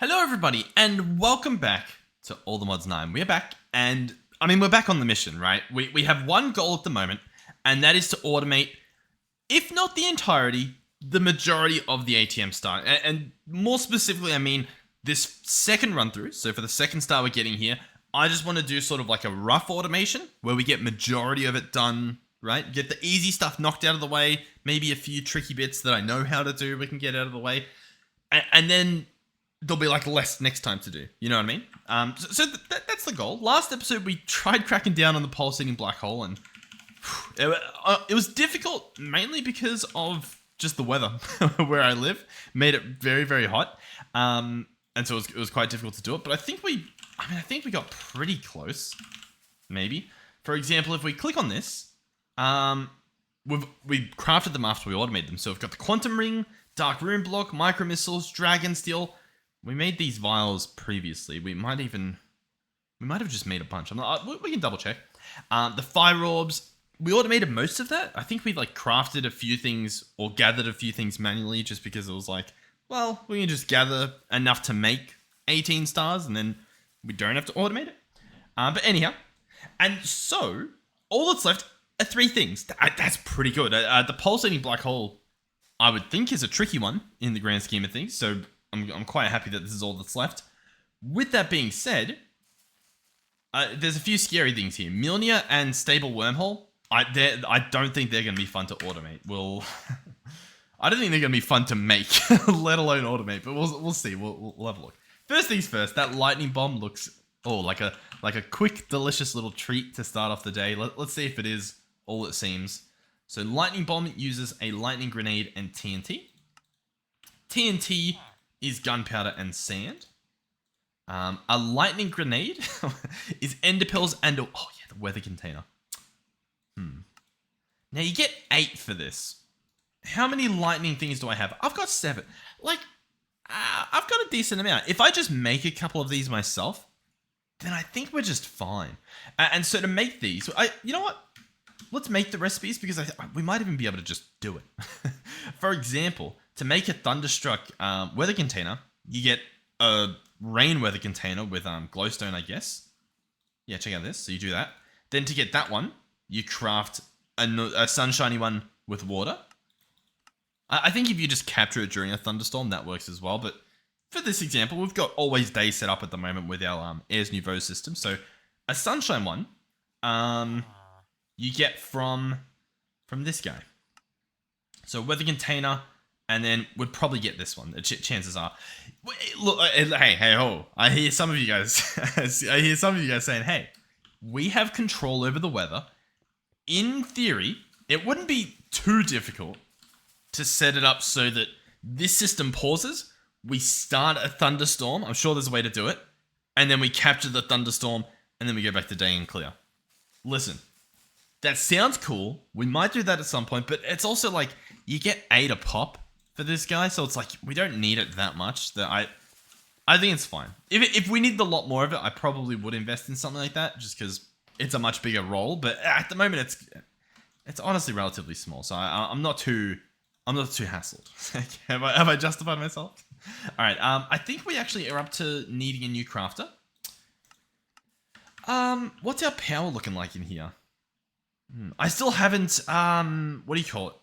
Hello everybody, and welcome back to All the Mods 9. We're back, and we're back on the mission, right? We have one goal at the moment, and that is to automate, if not the entirety, the majority of the ATM star. And more specifically, I mean this second run through. So for the second star we're getting here, I just want to do sort of like a rough automation where we get majority of it done, right? Get the easy stuff knocked out of the way, maybe a few tricky bits that I know how to do we can get out of the way, and then there'll be like less next time to do. You know what I mean? So that's the goal. Last episode, we tried cracking down on the pulsating black hole, and it was difficult, mainly because of just the weather where I live. Made it very, very hot. And so it was quite difficult to do it. But I think we got pretty close, maybe. For example, if we click on this, we crafted them after we automated them. So we've got the quantum ring, dark rune block, micro missiles, dragon steel. We made these vials previously. We might have just made a bunch. We can double check. The fire orbs, we automated most of that. I think we like crafted a few things or gathered a few things manually just because it was like, well, we can just gather enough to make 18 stars and then we don't have to automate it. But anyhow, and so all that's left are 3 things. That's pretty good. The pulsating black hole, I would think, is a tricky one in the grand scheme of things. So I'm quite happy that this is all that's left. With that being said, there's a few scary things here. Mjolnir and Stable Wormhole, I don't think they're going to be fun to automate. I don't think they're going to be fun to make, let alone automate. But we'll see. We'll have a look. First things first. That lightning bomb looks like a quick, delicious little treat to start off the day. Let's see if it is all it seems. So lightning bomb uses a lightning grenade and TNT. TNT is gunpowder and sand. A lightning grenade is ender pearls and the weather container. Now you get 8 for this. How many lightning things do I have? I've got 7. I've got a decent amount. If I just make a couple of these myself, then I think we're just fine. And so to make these, you know what? Let's make the recipes because we might even be able to just do it. For example, to make a thunderstruck weather container, you get a rain weather container with glowstone, I guess. Yeah, check out this. So you do that. Then to get that one, you craft a sunshiny one with water. I think if you just capture it during a thunderstorm, that works as well. But for this example, we've got always day set up at the moment with our Airs Nouveau system. So a sunshine one, you get from this guy. So weather container, and then we'd probably get this one. Chances are. Look, hey, ho! I hear some of you guys saying, "Hey, we have control over the weather. In theory, it wouldn't be too difficult to set it up so that this system pauses. We start a thunderstorm. I'm sure there's a way to do it, and then we capture the thunderstorm, and then we go back to day and clear. Listen." That sounds cool. We might do that at some point, but it's also like you get 8 a pop for this guy, so it's like we don't need it that much. That I think it's fine. If we need a lot more of it, I probably would invest in something like that, just because it's a much bigger role. But at the moment, it's honestly relatively small, so I'm not too hassled. have I justified myself? All right. I think we actually are up to needing a new crafter. What's our power looking like in here? I still haven't, what do you call it?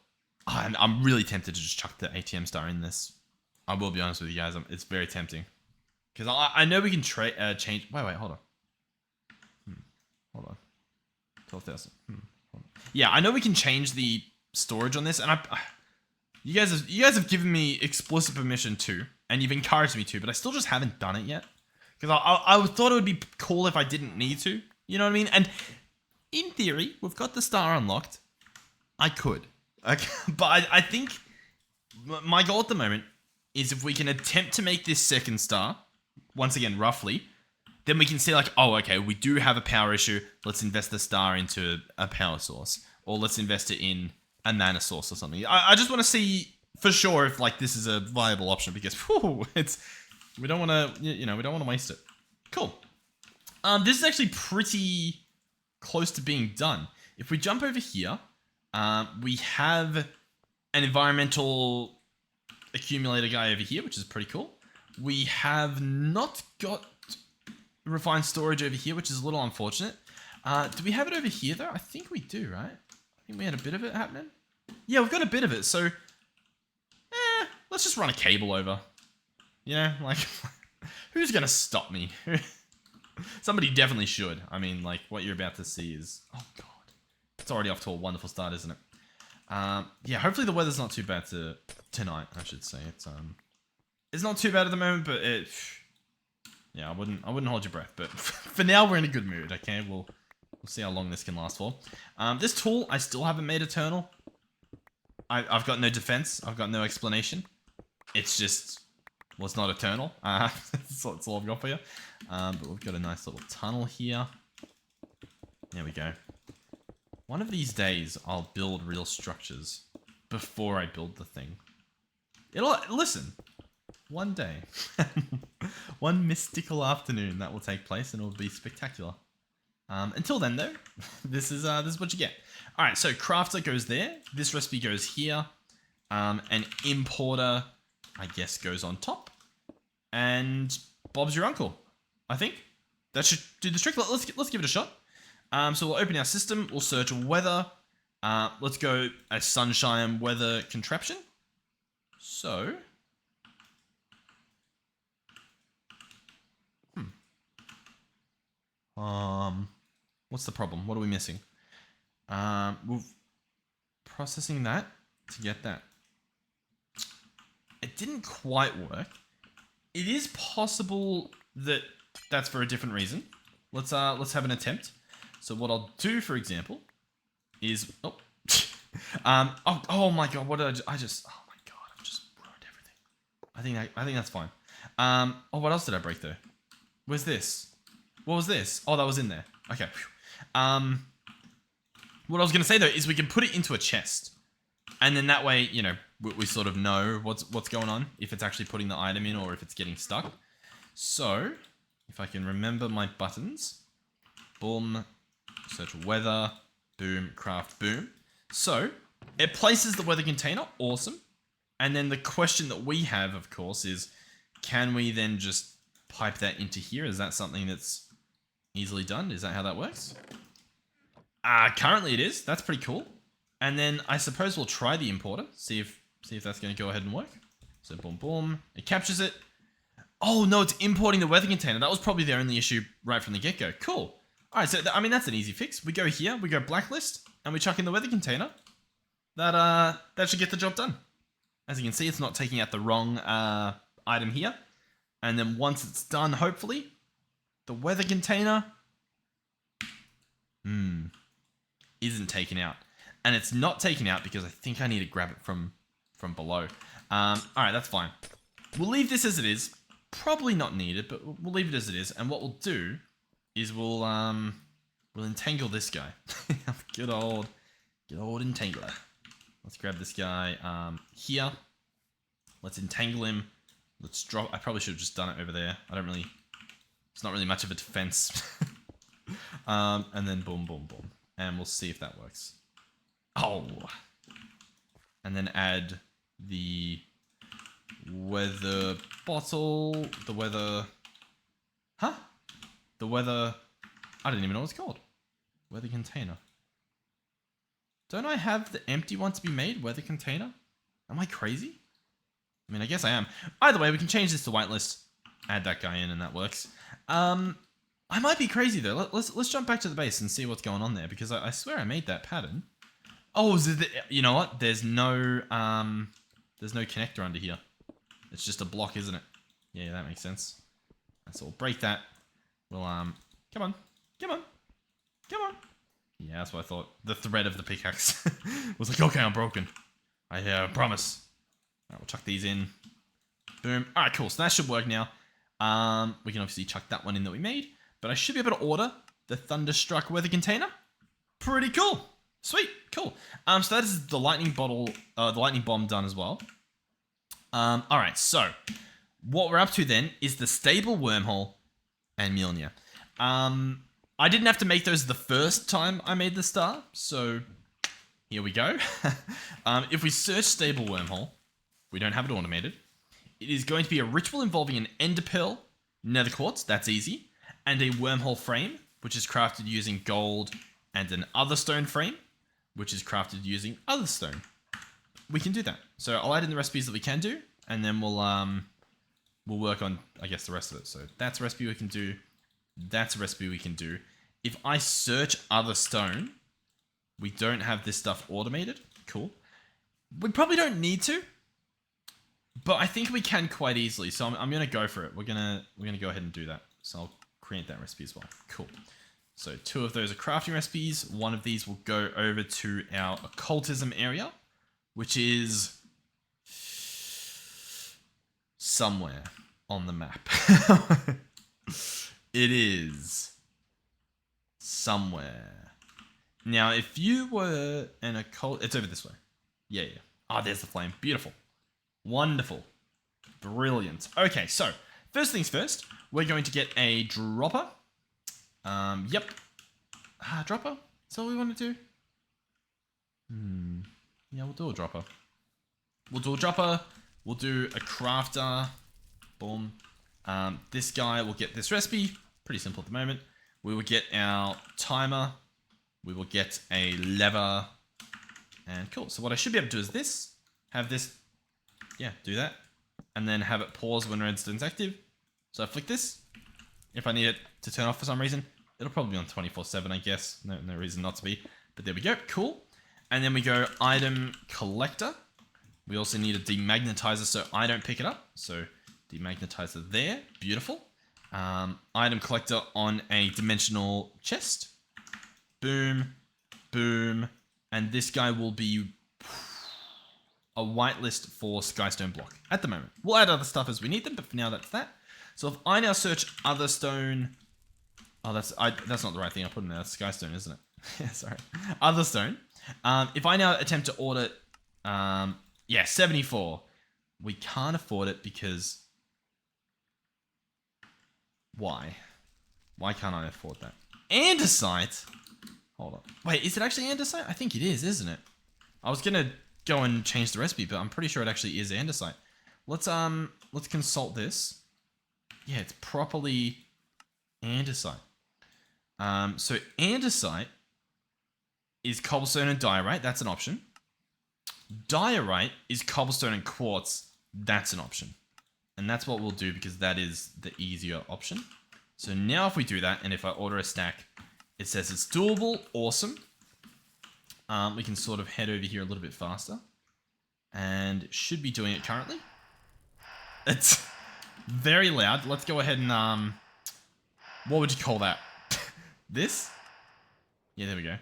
I'm really tempted to just chuck the ATM star in this. I will be honest with you guys. It's very tempting. Because I know we can change. Wait, hold on. Hold on. 12,000. Yeah, I know we can change the storage on this. And you guys have given me explicit permission to. And you've encouraged me to. But I still just haven't done it yet. Because I thought it would be cool if I didn't need to. You know what I mean? And in theory, we've got the star unlocked. I could. Okay. But I think my goal at the moment is if we can attempt to make this second star, once again, roughly, then we can see like, oh, okay, we do have a power issue. Let's invest the star into a power source. Or let's invest it in a mana source or something. I just want to see for sure if like this is a viable option because we don't want to, we don't want to waste it. Cool. This is actually pretty close to being done. If we jump over here, we have an environmental accumulator guy over here, which is pretty cool. We have not got refined storage over here, which is a little unfortunate. Do we have it over here, though? I think we do, right? I think we had a bit of it happening. Yeah, we've got a bit of it, so... let's just run a cable over. You know, like... who's gonna stop me? Somebody definitely should. I mean, like, what you're about to see is... oh, God. It's already off to a wonderful start, isn't it? Yeah, hopefully the weather's not too bad tonight, I should say. It's not too bad at the moment, but it... yeah, I wouldn't hold your breath, but for now we're in a good mood, okay? We'll see how long this can last for. This tool, I still haven't made eternal. I've got no defense. I've got no explanation. It's just... well, it's not eternal. That's all I've got for you. But we've got a nice little tunnel here. There we go. One of these days, I'll build real structures before I build the thing. Listen, one day, one mystical afternoon that will take place and it will be spectacular. Until then, though, this is what you get. All right, so crafter goes there. This recipe goes here. And importer, I guess, goes on top. And Bob's your uncle, I think. That should do the trick. Let's give it a shot. So we'll open our system. We'll search weather. Let's go a sunshine weather contraption. So... what's the problem? What are we missing? We're processing that to get that. It didn't quite work. It is possible that that's for a different reason. Let's have an attempt. So what I'll do, for example, is oh my god, what did I just oh my god, I've just ruined everything. I think that's fine. Oh, what else did I break though? Where's this? What was this? Oh, that was in there. Okay. What I was gonna say though is we can put it into a chest, and then that way, you know, we sort of know what's going on, if it's actually putting the item in or if it's getting stuck. So, if I can remember my buttons, boom, search weather, boom, craft, boom. So, it places the weather container, awesome. And then the question that we have, of course, is can we then just pipe that into here? Is that something that's easily done? Is that how that works? Currently it is. That's pretty cool. And then I suppose we'll try the importer, see if that's going to go ahead and work. So boom, boom. It captures it. Oh no, it's importing the weather container. That was probably the only issue right from the get-go. Cool. All right, so I mean that's an easy fix. We go here, we go blacklist, and we chuck in the weather container. That should get the job done. As you can see, it's not taking out the wrong item here. And then once it's done, hopefully, the weather container isn't taken out. And it's not taken out because I think I need to grab it from below. Alright, that's fine. We'll leave this as it is. Probably not needed, but we'll leave it as it is. And what we'll do is we'll entangle this guy. Good old entangler. Let's grab this guy here. Let's entangle him. Let's drop. I probably should have just done it over there. It's not really much of a defense. And then boom, boom, boom. And we'll see if that works. Oh. And then add the weather bottle. The weather... Huh? The weather... I don't even know what it's called. Weather container. Don't I have the empty one to be made? Weather container? Am I crazy? I mean, I guess I am. Either way, we can change this to whitelist. Add that guy in and that works. I might be crazy though. Let's jump back to the base and see what's going on there, because I swear I made that pattern. Oh, you know what? There's no connector under here. It's just a block, isn't it? Yeah, that makes sense. So we'll break that. We'll come on. Yeah, that's what I thought. The thread of the pickaxe was like, okay, I'm broken. I promise. Alright, we'll chuck these in. Boom. Alright, cool. So that should work now. We can obviously chuck that one in that we made. But I should be able to order the Thunderstruck weather container. Pretty cool. Sweet. Cool. So that is the lightning bottle, the lightning bomb done as well. Alright, so what we're up to then is the Stable Wormhole and Mjolnir. I didn't have to make those the first time I made the star, so here we go. If we search Stable Wormhole, we don't have it automated. It is going to be a ritual involving an ender pearl, nether quartz, that's easy, and a wormhole frame, which is crafted using gold, and an other stone frame, which is crafted using other stone. We can do that. So I'll add in the recipes that we can do, and then we'll work on, I guess, the rest of it. So that's a recipe we can do. That's a recipe we can do. If I search other stone, we don't have this stuff automated. Cool. We probably don't need to, but I think we can quite easily. So I'm gonna go for it. We're gonna go ahead and do that. So I'll create that recipe as well. Cool. So 2 of those are crafting recipes. 1 of these will go over to our occultism area, which is somewhere on the map. It is somewhere. Now, if you were an occult, it's over this way. Yeah. Oh, there's the flame. Beautiful. Wonderful. Brilliant. Okay, so first things first, we're going to get a dropper. Yep. Dropper? That's all we want to do? Yeah, we'll do a dropper. We'll do a dropper. We'll do a crafter. Boom. This guy will get this recipe. Pretty simple at the moment. We will get our timer. We will get a lever. And cool. So what I should be able to do is this. Have this. Yeah, do that. And then have it pause when redstone's active. So I flick this. If I need it to turn off for some reason, it'll probably be on 24/7, I guess. No reason not to be. But there we go. Cool. And then we go item collector. We also need a demagnetizer so I don't pick it up. So demagnetizer there. Beautiful. Item collector on a dimensional chest. Boom. Boom. And this guy will be a whitelist for skystone block at the moment. We'll add other stuff as we need them, but for now that's that. So if I now search other stone... Oh, that's not the right thing I put in there. That's skystone, isn't it? Yeah, sorry. Other stone. If I now attempt to order... yeah, 74. We can't afford it because... Why? Why can't I afford that? Andesite? Hold on. Wait, is it actually andesite? I think it is, isn't it? I was gonna go and change the recipe, but I'm pretty sure it actually is andesite. Let's consult this. Yeah, it's properly andesite. So andesite is cobblestone and diorite. That's an option. Diorite is cobblestone and quartz. That's an option. And that's what we'll do because that is the easier option. So now if we do that, and if I order a stack, it says it's doable. Awesome. We can sort of head over here a little bit faster. And should be doing it currently. It's very loud. Let's go ahead and... what would you call that? This? Yeah, there we go.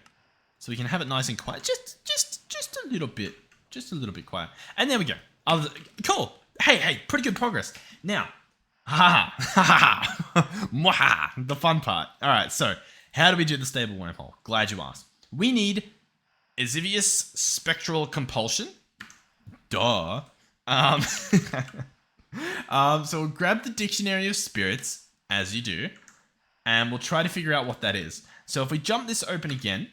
So we can have it nice and quiet. Just a little bit. Just a little bit quiet. And there we go. Cool. Hey, pretty good progress. Now, mwaha, the fun part. All right, so how do we do the stable wormhole? Glad you asked. We need Esivius Spectral Compulsion. Duh. So we'll grab the Dictionary of Spirits, as you do, and we'll try to figure out what that is. So if we jump this open again,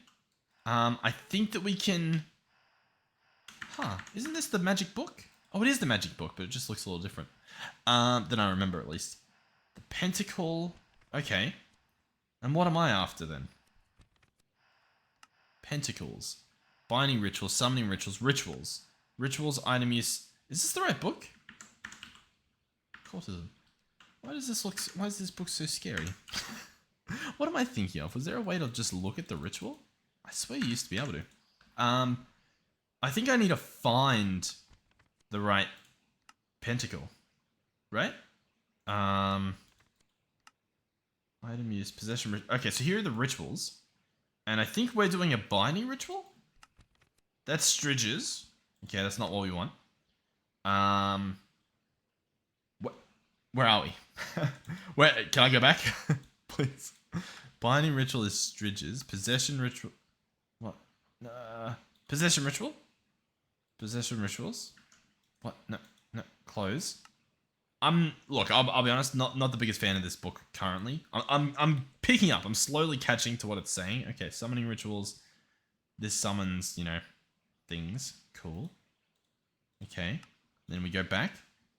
I think that we can... isn't this the magic book? Oh, it is the magic book, but it just looks a little different than I remember, at least. The pentacle. Okay. And what am I after, then? Pentacles. Binding rituals, summoning rituals, rituals. Rituals, item use. Is this the right book? Cultism. Why does this book so scary? What am I thinking of? Was there a way to just look at the ritual? I swear you used to be able to. I think I need to find the right pentacle. Right? Item use, possession. Okay, so here are the rituals. And I think we're doing a binding ritual? That's Stridges. Okay, that's not what we want. Where are we? Can I go back? Please. Binding ritual is Stridges. Possession ritual. What? Possession ritual? Possession rituals? What? No. Close. Look, I'll be honest, not the biggest fan of this book currently. I'm picking up. I'm slowly catching to what it's saying. Okay, summoning rituals. This summons, things. Cool. Okay. Then we go back.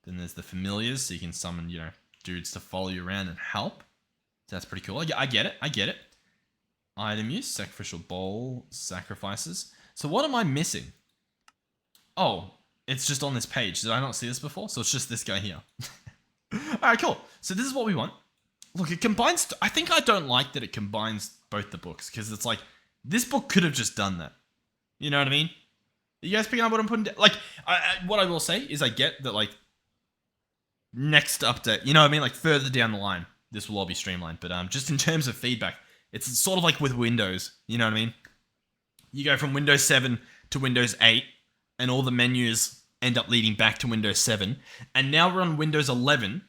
Then there's the familiars, so you can summon, you know, dudes to follow you around and help. So that's pretty cool. I get it. I get it. Item use, sacrificial bowl, sacrifices. So what am I missing? Oh, it's just on this page. Did I not see this before? So it's just this guy here. Alright, cool. So this is what we want. Look, it combines... I think I don't like that it combines both the books, because it's like, this book could have just done that. You know what I mean? Are you guys picking up what I'm putting down? Like, what I will say is I get that, like, next update, you know what I mean? Like, further down the line, this will all be streamlined. But just in terms of feedback, it's sort of like with Windows, you know what I mean? You go from Windows 7 to Windows 8, and all the menus end up leading back to Windows 7. And now we're on Windows 11,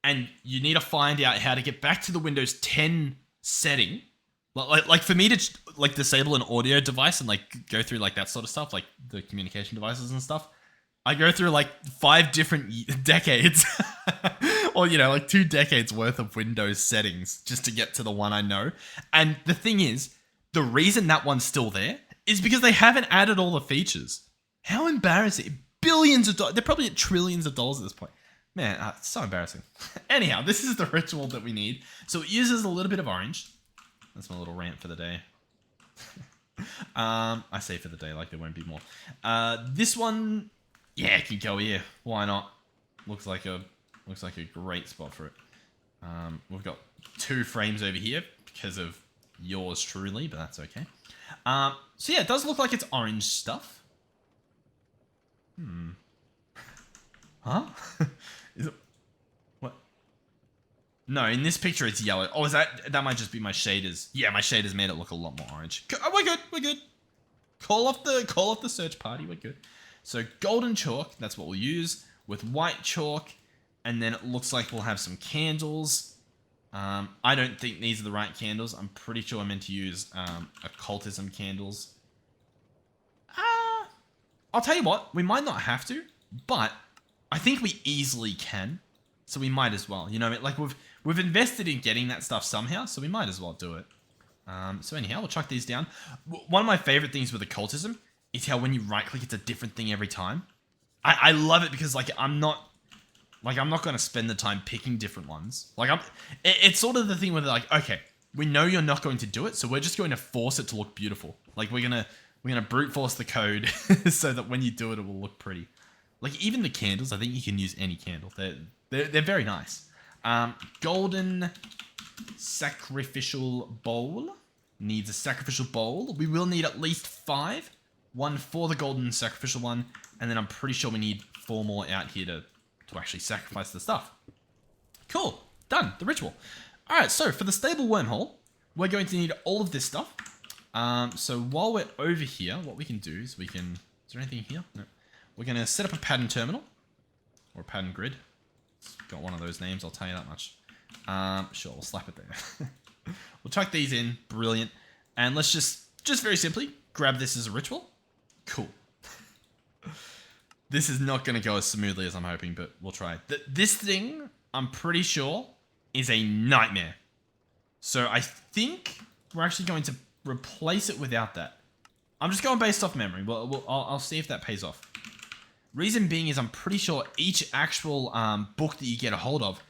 and you need to find out how to get back to the Windows 10 setting. Like for me to like disable an audio device and like go through like that sort of stuff, like the communication devices and stuff, I go through like 5 different decades or, you know, like 2 decades worth of Windows settings just to get to the one I know. And the thing is, the reason that one's still there is because they haven't added all the features. How embarrassing. Billions of dollars. They're probably at trillions of dollars at this point. Man, it's so embarrassing. Anyhow, this is the ritual that we need. So it uses a little bit of orange. That's my little rant for the day. I say for the day, like there won't be more. This one, yeah, it can go here. Why not? Looks like a great spot for it. We've got 2 frames over here because of yours truly, but that's okay. So yeah, it does look like it's orange stuff. Huh? Is it? What? No, in this picture it's yellow. Oh, is that might just be my shaders. Yeah, my shaders made it look a lot more orange. Oh, we're good. We're good. Call off the search party. We're good. So golden chalk, that's what we'll use with white chalk, and then it looks like we'll have some candles. I don't think these are the right candles. I'm pretty sure I meant to use occultism candles. I'll tell you what, we might not have to, but I think we easily can. So we might as well. You know what I mean? Like we've invested in getting that stuff somehow, so we might as well do it. So anyhow, we'll chuck these down. One of my favorite things with occultism is how when you right click, it's a different thing every time. I love it because like I'm not going to spend the time picking different ones. Like it's sort of the thing where they're like, okay, we know you're not going to do it, so we're just going to force it to look beautiful. Like we're gonna brute force the code so that when you do it, it will look pretty. Like even the candles, I think you can use any candle. They're very nice. Golden sacrificial bowl needs a sacrificial bowl. We will need at least 5. 1 for the golden sacrificial one, and then I'm pretty sure we need 4 more out here to actually sacrifice the stuff. Cool. Done. The ritual. All right. So for the stable wormhole, we're going to need all of this stuff. So while we're over here, what we can do is we can... Is there anything here? No. We're going to set up a pattern terminal. Or a pattern grid. It's got one of those names, I'll tell you that much. Sure, we'll slap it there. We'll chuck these in. Brilliant. And let's just very simply grab this as a ritual. Cool. This is not going to go as smoothly as I'm hoping, but we'll try. This thing, I'm pretty sure, is a nightmare. So I think we're actually going to replace it without that. I'm just going based off memory. I'll see if that pays off. Reason being is I'm pretty sure each actual book that you get a hold of,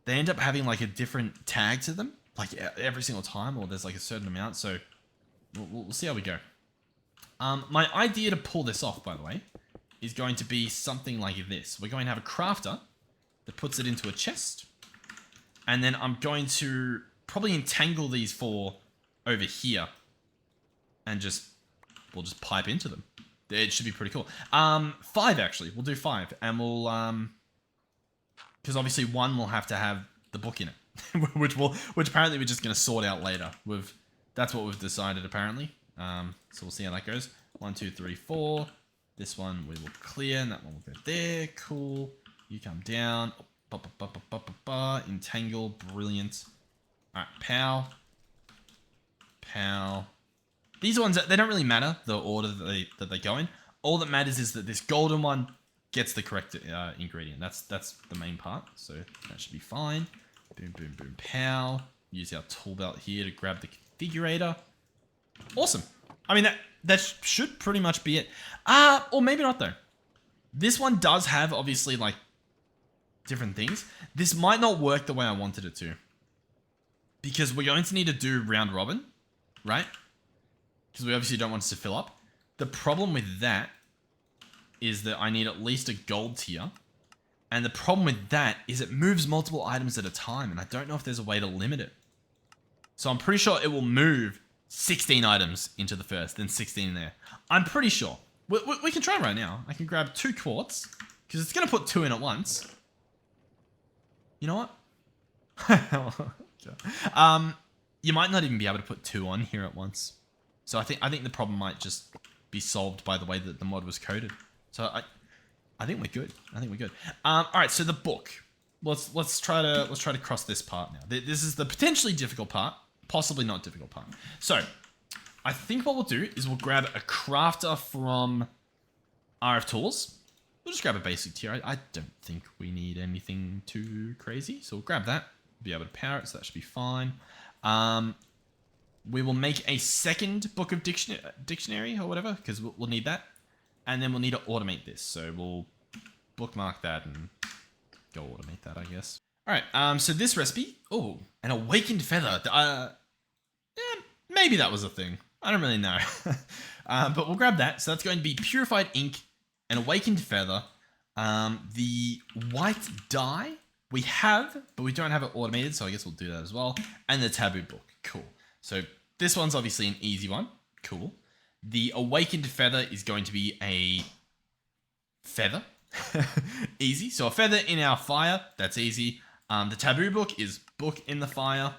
they end up having like a different tag to them, like every single time, or there's like a certain amount. So we'll see how we go. My idea to pull this off, by the way, is going to be something like this. We're going to have a crafter that puts it into a chest. And then I'm going to probably entangle these 4 over here. And we'll just pipe into them. It should be pretty cool. 5 actually. We'll do 5. And we'll, because obviously 1 will have to have the book in it. which apparently we're just going to sort out later. That's what we've decided apparently. So we'll see how that goes. 1, 2, 3, 4. This one we will clear, and that one will go there. Cool. You come down. Entangle. Brilliant. Alright, pow. Pow. These ones, they don't really matter, the order that they go in. All that matters is that this golden one gets the correct ingredient. That's the main part, so that should be fine. Boom, boom, boom, pow. Use our tool belt here to grab the configurator. Awesome. I mean, that should pretty much be it. Or maybe not, though. This one does have, obviously, like, different things. This might not work the way I wanted it to. Because we're going to need to do round robin, right? Because we obviously don't want it to fill up. The problem with that is that I need at least a gold tier. And the problem with that is it moves multiple items at a time, and I don't know if there's a way to limit it. So I'm pretty sure it will move 16 items into the first, then 16 in there. I'm pretty sure. We can try right now. I can grab 2 quartz, because it's going to put 2 in at once. You know what? You might not even be able to put 2 on here at once. So I think the problem might just be solved by the way that the mod was coded. So I think we're good. I think we're good. All right, so the book. Let's try to cross this part now. This is the potentially difficult part, possibly not difficult part. So I think what we'll do is we'll grab a crafter from RF Tools. We'll just grab a basic tier. I don't think we need anything too crazy, so we'll grab that. Be able to power it, so that should be fine. We will make a second book of dictionary or whatever, because we'll need that. And then we'll need to automate this. So we'll bookmark that and go automate that, I guess. All right, so this recipe, oh, an awakened feather. Yeah, maybe that was a thing. I don't really know. But we'll grab that. So that's going to be purified ink, an awakened feather, the white dye we have, but we don't have it automated, so I guess we'll do that as well. And the taboo book, cool. So this one's obviously an easy one, cool. The awakened feather is going to be a feather. Easy. So a feather in our fire, that's easy. The taboo book is book in the fire.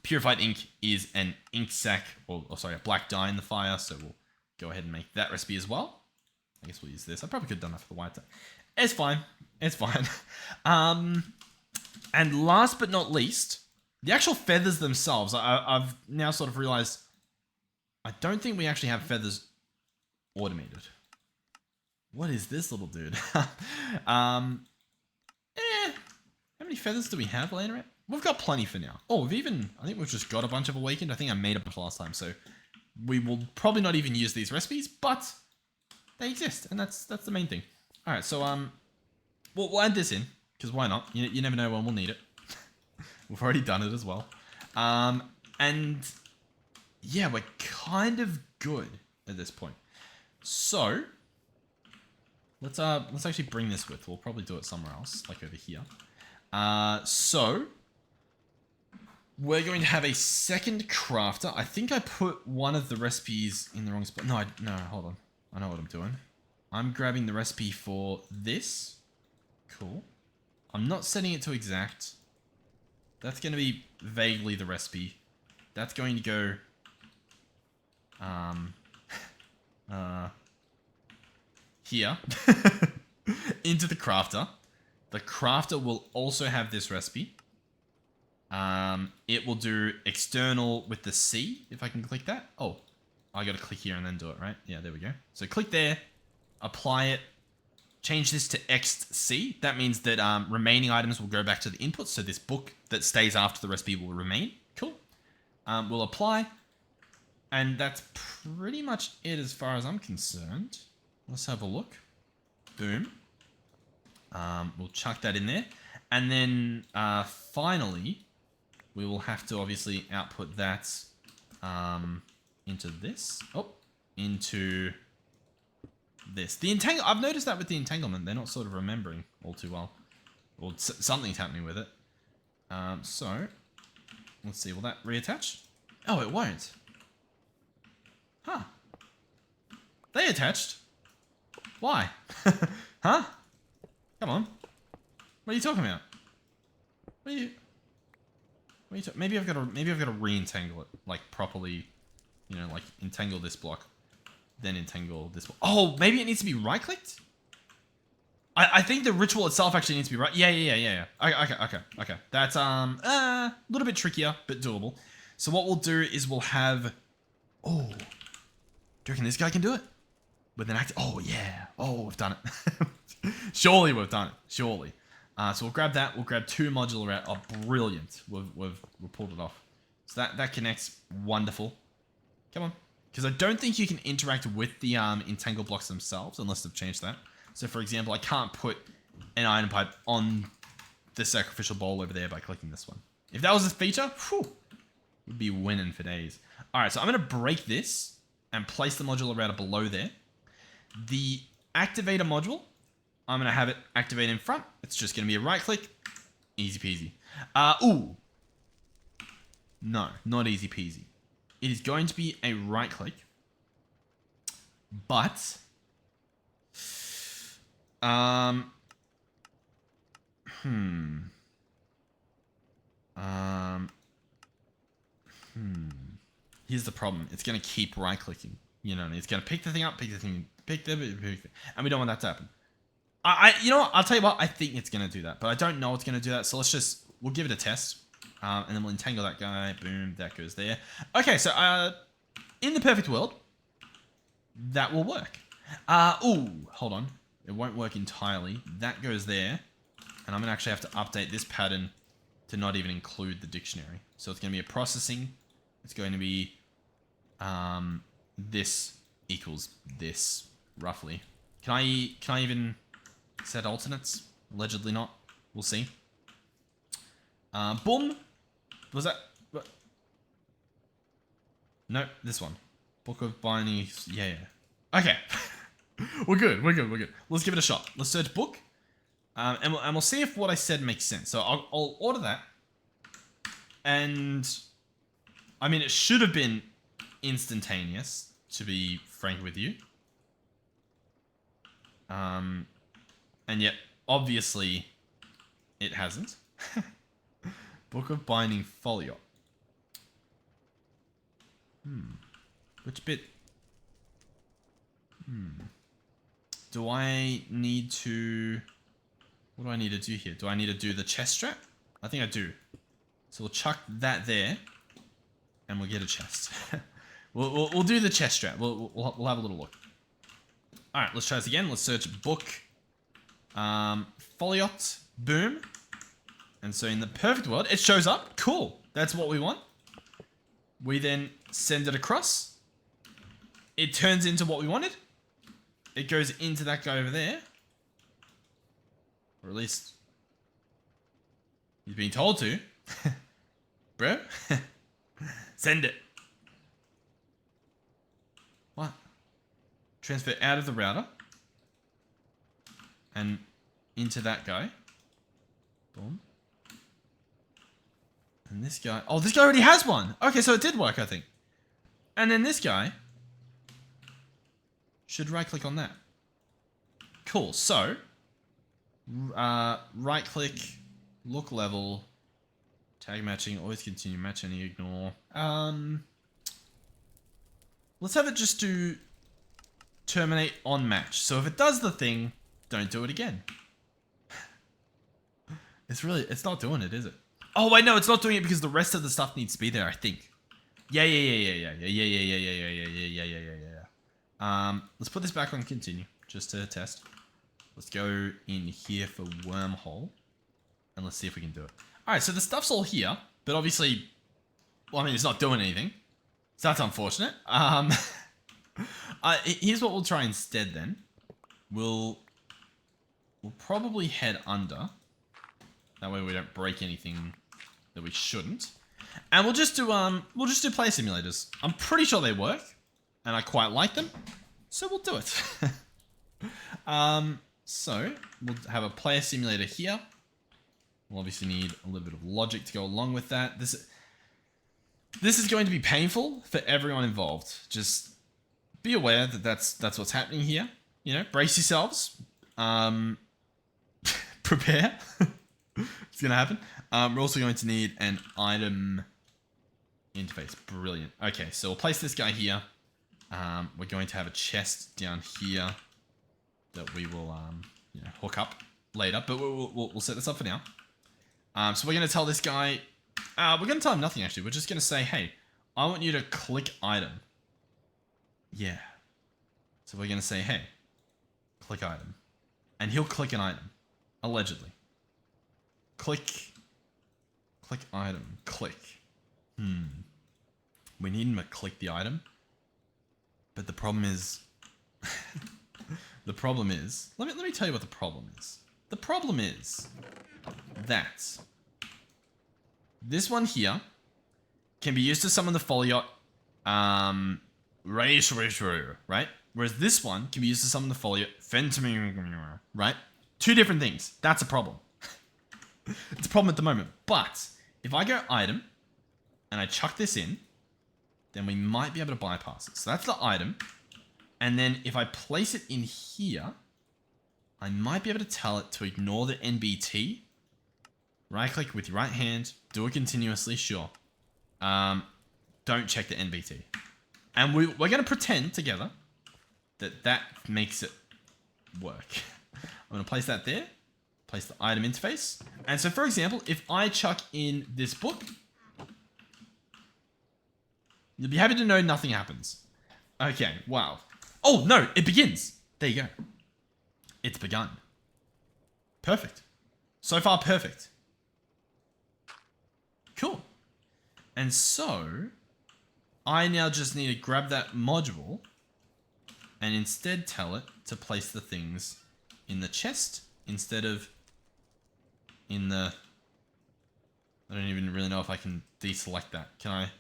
Purified ink is an ink sac, or sorry, a black dye in the fire. So we'll go ahead and make that recipe as well. I guess we'll use this. I probably could have done that for the white dye. It's fine. It's fine. And last but not least, the actual feathers themselves. I've now sort of realized I don't think we actually have feathers automated. What is this little dude? How many feathers do we have laying around? We've got plenty for now. Oh, I think we've just got a bunch of awakened. I think I made a bunch last time, so we will probably not even use these recipes, but they exist, and that's the main thing. All right, so we'll add this in, because why not? You never know when we'll need it. We've already done it as well. And yeah, we're kind of good at this point. So let's actually bring this with. We'll probably do it somewhere else, like over here. So we're going to have a second crafter. I think I put one of the recipes in the wrong spot. No, hold on. I know what I'm doing. I'm grabbing the recipe for this. Cool. I'm not setting it to exact. That's going to be vaguely the recipe. That's going to go here into the crafter. The crafter will also have this recipe. It will do external with the C, if I can click that. Oh, I got to click here and then do it, right? Yeah, there we go. So click there, apply it, change this to XC. That means that remaining items will go back to the input. So this book that stays after the recipe will remain. Cool. We'll apply. And that's pretty much it as far as I'm concerned. Let's have a look. Boom. We'll chuck that in there. And then finally, we will have to obviously output that into this. Oh, into this. The entangle. I've noticed that with the entanglement, they're not sort of remembering all too well. Or something's happening with it. So, let's see. Will that reattach? Oh, it won't. Huh. They attached. Why? Huh? Come on. What are you talking about? What are you maybe I've got to re-entangle it, like properly, you know, like entangle this block, then entangle this block. Oh, maybe it needs to be right-clicked? I think the ritual itself actually needs to be right. Yeah. Okay. That's a little bit trickier, but doable. So what we'll do is we'll have, oh, do you reckon this guy can do it? With an act, oh yeah, oh, we've done it. Surely we've done it, surely. So we'll grab that, we'll grab 2 modular route. Oh, brilliant, we've pulled it off. So that connects, wonderful. Come on, because I don't think you can interact with the entangle blocks themselves unless they've changed that. So for example, I can't put an item pipe on the sacrificial bowl over there by clicking this one. If that was a feature, whew, we'd be winning for days. All right, so I'm going to break this and place the modular router below there. The activator module, I'm going to have it activate in front. It's just going to be a right click. Easy peasy. Ooh. No, not easy peasy. It is going to be a right click. But... Here's the problem. It's going to keep right clicking. You know, it's going to pick the thing up, pick the thing, and we don't want that to happen. You know what? I'll tell you what. I think it's going to do that, but I don't know it's going to do that. So we'll give it a test, and then we'll entangle that guy. Boom, that goes there. Okay, so in the perfect world, that will work. Ooh, hold on. It won't work entirely. That goes there, and I'm going to actually have to update this pattern to not even include the dictionary. So it's going to be a processing. It's going to be this equals this, roughly. Can I even set alternates? Allegedly not. We'll see. Boom. Was that... What? No, this one. Book of Binding... Yeah. Okay. We're good. Let's give it a shot. Let's search book. And we'll see if what I said makes sense. So I'll order that. And... I mean, it should have been instantaneous, to be frank with you. And yet, obviously, it hasn't. Book of Binding Folio. Which bit? Do I need to... What do I need to do here? Do I need to do the chest strap? I think I do. So we'll chuck that there. And we'll get a chest. we'll do the chest strap. We'll have a little look. All right, let's try this again. Let's search book. Foliot. Boom. And so in the perfect world, it shows up. Cool. That's what we want. We then send it across. It turns into what we wanted. It goes into that guy over there. Or at least he's being told to. Bro. Send it. What? Transfer out of the router. And into that guy. Boom. And this guy... Oh, this guy already has one. Okay, so it did work, I think. And then this guy should right-click on that. Cool. So, right-click, look level... Tag matching, always continue, match any, ignore. Let's have it just do terminate on match. So if it does the thing, don't do it again. It's not doing it, is it? Oh wait, no, it's not doing it because the rest of the stuff needs to be there, I think. Yeah. Let's put this back on continue, just to test. Let's go in here for wormhole, and let's see if we can do it. All right, so the stuff's all here, but obviously, well, I mean, it's not doing anything, so that's unfortunate. Here's what we'll try instead. Then we'll probably head under. That way, we don't break anything that we shouldn't, and we'll just do player simulators. I'm pretty sure they work, and I quite like them, so we'll do it. So we'll have a player simulator here. We'll obviously need a little bit of logic to go along with that. This is going to be painful for everyone involved. Just be aware that that's what's happening here. You know, brace yourselves. Prepare. It's gonna happen. We're also going to need an item interface. Brilliant. Okay, so we'll place this guy here. We're going to have a chest down here that we will hook up later, but we'll set this up for now. So we're going to tell this guy, we're going to tell him nothing actually. We're just going to say, hey, I want you to click item. Yeah. So we're going to say, hey, click item. And he'll click an item, allegedly. Click item, click. We need him to click the item. But the problem is, let me tell you what the problem is. The problem is that this one here can be used to summon the Foliot, right? Whereas this one can be used to summon the Foliot, right? Two different things. That's a problem. It's a problem at the moment. But if I go item and I chuck this in, then we might be able to bypass it. So that's the item. And then if I place it in here, I might be able to tell it to ignore the NBT. Right click with your right hand. Do it continuously, sure. Don't check the NBT. And we're going to pretend together that makes it work. I'm going to place that there. Place the item interface. And so, for example, if I chuck in this book, you'll be happy to know nothing happens. Okay, wow. Oh, no, it begins. There you go. It's begun. Perfect. So far, perfect. Cool. And so, I now just need to grab that module and instead tell it to place the things in the chest instead of in the... I don't even really know if I can deselect that. Can I?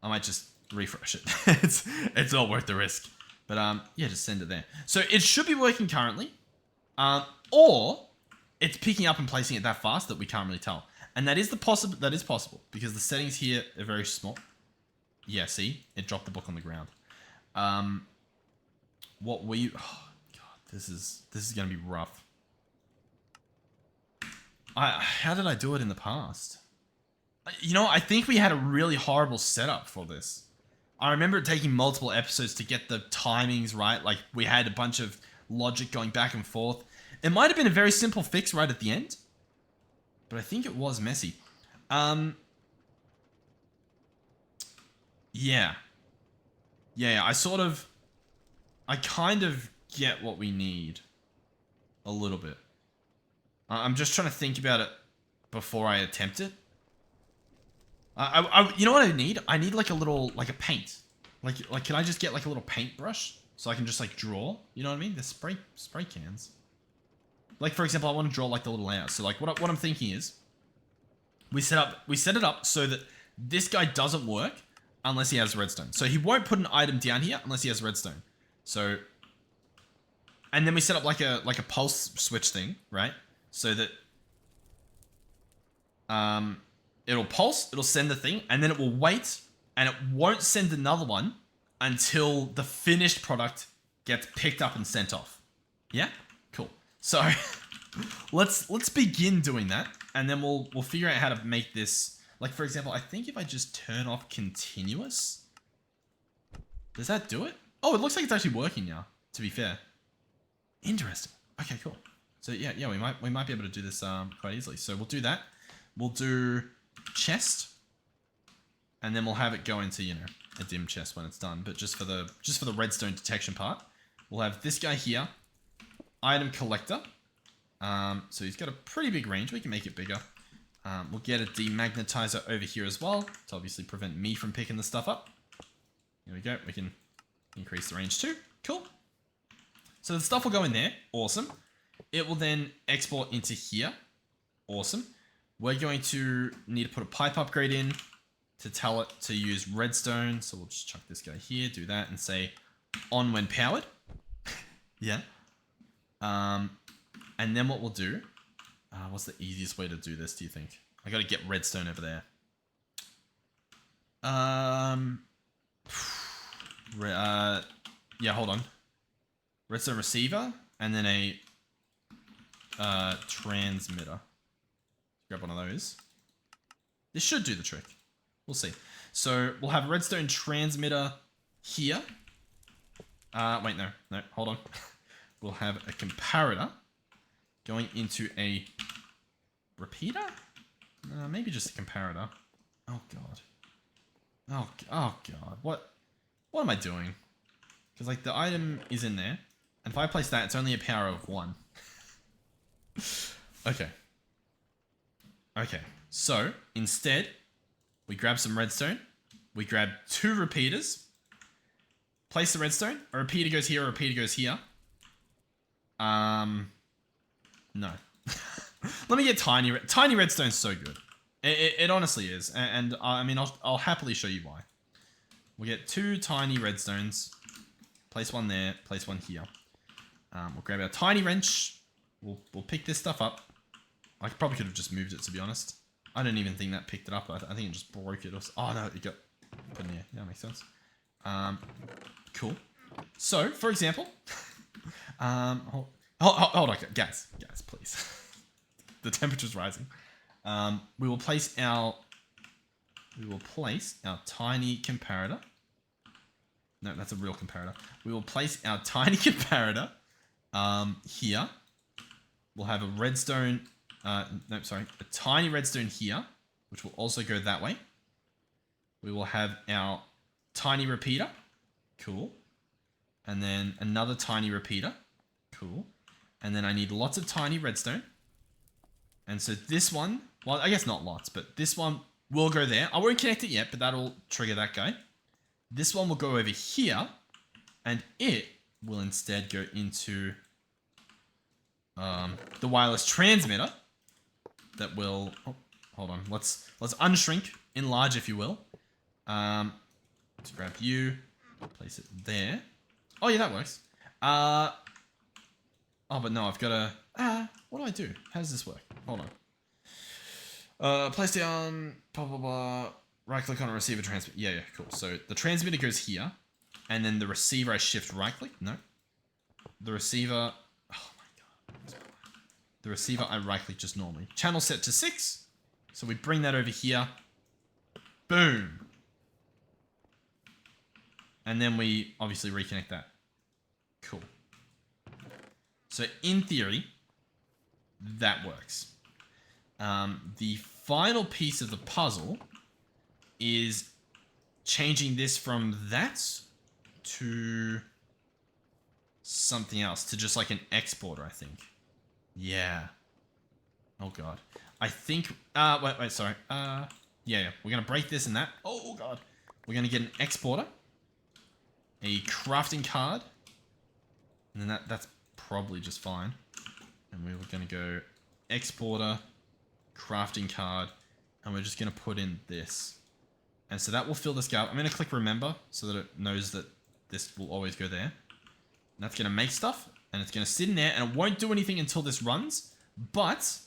I might just refresh it. It's all worth the risk. But yeah, just send it there. So it should be working currently. Or it's picking up and placing it that fast that we can't really tell. And that is possible because the settings here are very small. Yeah, see? It dropped the book on the ground. Oh god, this is going to be rough. How did I do it in the past? You know, I think we had a really horrible setup for this. I remember it taking multiple episodes to get the timings right. Like, we had a bunch of logic going back and forth. It might have been a very simple fix right at the end, but I think it was messy. Yeah. Yeah, I kind of get what we need. A little bit. I'm just trying to think about it before I attempt it. You know what I need? I need like a paint. Like, can I just get like a little paintbrush so I can just like draw? You know what I mean? The spray cans. Like, for example, I want to draw like the little layout. So like what I'm thinking is we set it up so that this guy doesn't work unless he has redstone. So he won't put an item down here unless he has redstone. So, and then we set up like a pulse switch thing, right? So that it'll pulse, it'll send the thing, and then it will wait, and it won't send another one until the finished product gets picked up and sent off. Yeah? Cool. So let's begin doing that, and then we'll figure out how to make this. Like, for example, I think if I just turn off continuous, does that do it? Oh, it looks like it's actually working now, to be fair. Interesting. Okay, cool. So yeah, we might be able to do this quite easily. So we'll do that. We'll do chest, and then we'll have it go into, you know, a dim chest when it's done. But just for the redstone detection part, we'll have this guy here, item collector. So he's got a pretty big range. We can make it bigger. We'll get a demagnetizer over here as well to obviously prevent me from picking the stuff up. Here we go. We can increase the range too. Cool. So the stuff will go in there. Awesome. It will then export into here. Awesome. We're going to need to put a pipe upgrade in to tell it to use redstone. So we'll just chuck this guy here, do that, and say on when powered. Yeah. And then what we'll do, what's the easiest way to do this, do you think? I got to get redstone over there. Yeah, hold on. Redstone receiver, and then a transmitter. Grab one of those. This should do the trick. We'll see. So we'll have a redstone transmitter here. Wait, no, hold on. We'll have a comparator going into a repeater? Maybe just a comparator. Oh god. Oh god. What am I doing? Because like the item is in there, and if I place that, it's only a power of 1. Okay. Okay. So instead, we grab some redstone. We grab 2 repeaters. Place the redstone. A repeater goes here. A repeater goes here. No, No. Let me get tiny. Tiny redstone's so good. It honestly is. And I mean, I'll happily show you why. We'll get 2 tiny redstones. Place one there. Place one here. We'll grab our tiny wrench. We'll pick this stuff up. I probably could have just moved it, to be honest. I don't even think that picked it up. I think it just broke it. Oh, no, it got put in here. Yeah, that makes sense. Cool. So, for example... hold on, guys, please. The temperature's rising. We will place our tiny comparator. No, that's a real comparator. We will place our tiny comparator here. We'll have a redstone. A tiny redstone here, which will also go that way. We will have our tiny repeater. Cool. And then another tiny repeater. Cool. And then I need lots of tiny redstone. And so this one, well, I guess not lots, but this one will go there. I won't connect it yet, but that'll trigger that guy. This one will go over here, and it will instead go into the wireless transmitter that will... Oh, hold on. Let's unshrink, enlarge, if you will. Let's grab you, place it there. Oh, yeah, that works. Oh, but no, I've got to... what do I do? How does this work? Hold on. Place down, blah, blah, blah. Right-click on a receiver transmitter. Yeah, cool. So the transmitter goes here, and then the receiver I shift right-click. No. The receiver... Oh, my God. The receiver I right-click just normally. Channel set to 6. So we bring that over here. Boom. And then we obviously reconnect that. Cool. So in theory, that works. The final piece of the puzzle is changing this from that to something else, to just like an exporter, I think. Yeah. Oh God. I think, wait, sorry. Yeah, we're going to break this and that. Oh God. We're going to get an exporter, a crafting card, and then that's probably just fine. And we're going to go exporter, crafting card, and we're just going to put in this. And so that will fill this gap. I'm going to click remember so that it knows that this will always go there. And that's going to make stuff, and it's going to sit in there, and it won't do anything until this runs. But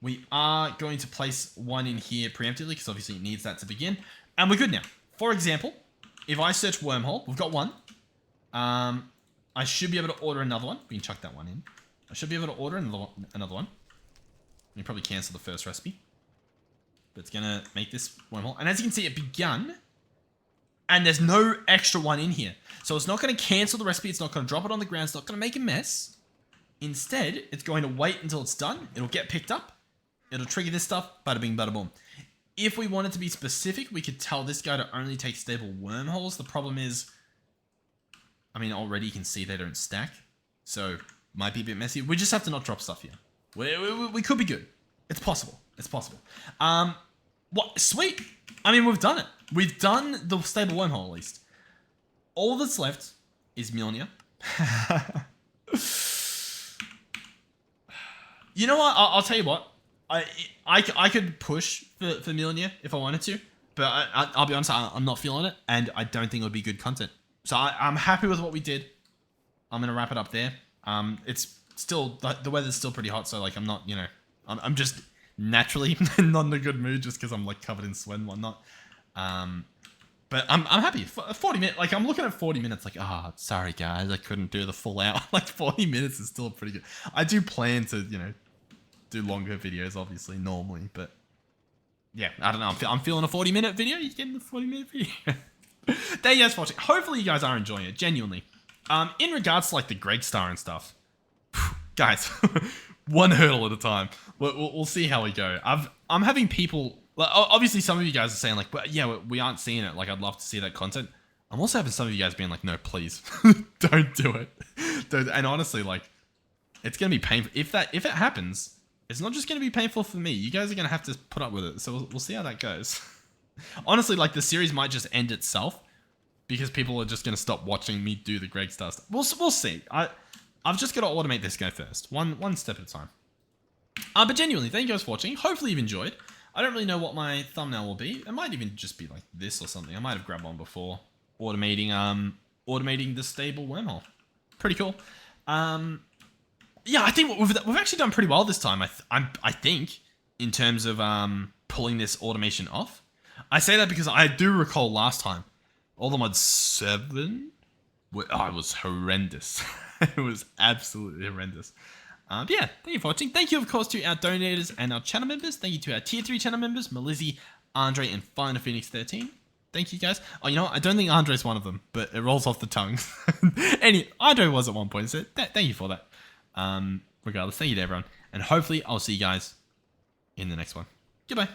we are going to place one in here preemptively because obviously it needs that to begin. And we're good now. For example, if I search wormhole, we've got one. I should be able to order another one. We can chuck that one in. I should be able to order another one. You probably cancel the first recipe. But it's going to make this wormhole. And as you can see, it begun. And there's no extra one in here. So it's not going to cancel the recipe. It's not going to drop it on the ground. It's not going to make a mess. Instead, it's going to wait until it's done. It'll get picked up. It'll trigger this stuff. Bada bing, bada boom. If we wanted to be specific, we could tell this guy to only take stable wormholes. The problem is, I mean, already you can see they don't stack. So, might be a bit messy. We just have to not drop stuff here. We could be good. It's possible. It's possible. What? Sweet. I mean, we've done it. We've done the stable wormhole, at least. All that's left is Mjolnir. You know what? I'll tell you what. I could push for Mjolnir if I wanted to. But I'll be honest, I'm not feeling it. And I don't think it would be good content. So I'm happy with what we did. I'm going to wrap it up there. It's still, the weather's still pretty hot. So like, I'm not, you know, I'm just naturally not in a good mood just because I'm like covered in sweat and whatnot. But I'm happy. 40 minutes, like I'm looking at 40 minutes like, sorry guys, I couldn't do the full hour. Like 40 minutes is still pretty good. I do plan to, you know, do longer videos obviously normally, but yeah, I don't know. I'm feeling a 40-minute video. You're getting the 40-minute video. Thank you guys for watching. Hopefully you guys are enjoying it, genuinely. In regards to like the Greg Star and stuff, guys, one hurdle at a time. We'll see how we go. I'm having people, obviously some of you guys are saying like, well, yeah, we aren't seeing it. Like I'd love to see that content. I'm also having some of you guys being like, no, please don't do it. And honestly, like it's going to be painful. If it happens, it's not just going to be painful for me. You guys are going to have to put up with it. So we'll see how that goes. Honestly, like the series might just end itself because people are just going to stop watching me do the Greg Star stuff. We'll see. I've just got to automate this guy first. One step at a time. But genuinely, thank you guys for watching. Hopefully you've enjoyed. I don't really know what my thumbnail will be. It might even just be like this or something. I might have grabbed one before. Automating the stable wormhole. Pretty cool. Yeah, I think we've actually done pretty well this time. I think in terms of pulling this automation off. I say that because I do recall last time, all the mod 7, it was horrendous. It was absolutely horrendous. But yeah, thank you for watching. Thank you, of course, to our donators and our channel members. Thank you to our tier 3 channel members, Melizzy, Andre, and Final Phoenix 13. Thank you, guys. Oh, you know what? I don't think Andre's one of them, but it rolls off the tongue. Andre was at one point, so thank you for that. Regardless, thank you to everyone. And hopefully, I'll see you guys in the next one. Goodbye.